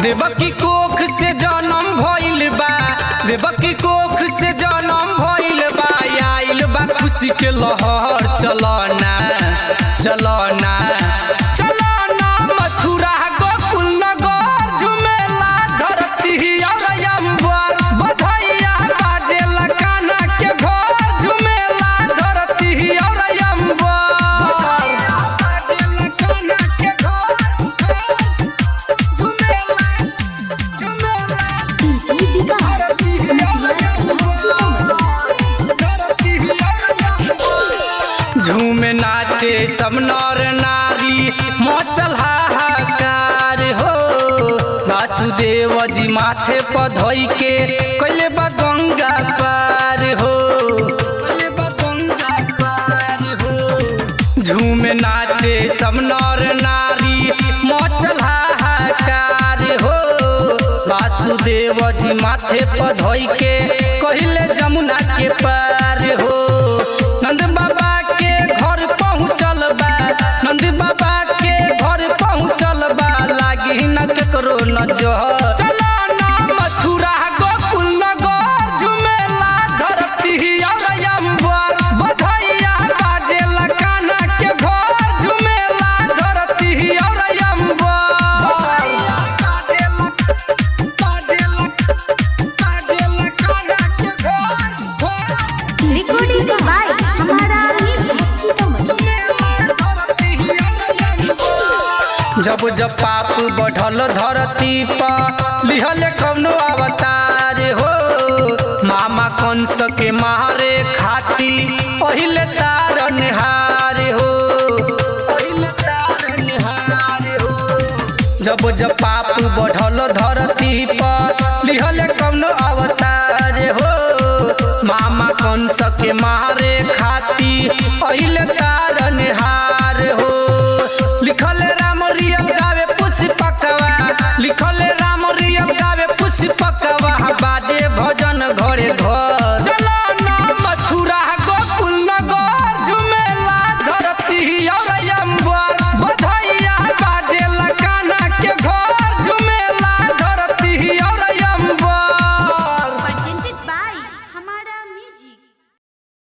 देवकी कोख से जन्म भइल बा, देवकी कोख से जन्म भइल बा। आइल बा खुशी के लहर, चलो ना चलो ना चलो ना मथुरा गोकुल नगर, झुमेला धरती और अंबर। बधैया बाजेला कान्हा के घर, झुमेला धरती और अंबर। झूमे नाचे सब नर नारी, मचल हाहाकार हो। वासुदेव जी माथे पर धोई के कैले बा गंगा पार हो, कैले बा गंगा पार हो। झूमे नाचे सब नर नारी, मचल हाहाकार हो। वासुदेव जी माथे पर धोई के कहले जमुना के पार हो। नंद बाबा के घर पहुँचल बा, नंद बाबा के घर पहुँचल बा। लागी न केकरो नजर, चलो ना मथुरा गोकुल नगर, झुमेला धरती और अंबर। बधैया बाजेला कान्हा के घर, झुमेला धरती और अंबर। रिकॉर्डिंग बाय हमारा जब जब पाप बढ़ल धरती पर, लिहल कौनो अवतार हो। मामा कंस के मारे खाती पहिले तारनहार हो, पहिले तारनहार हो। जब जब पाप बढ़ल धरती पर, लिहल कौनो अवतार हो। मामा कंस के मारे खाती पहिले तारनहार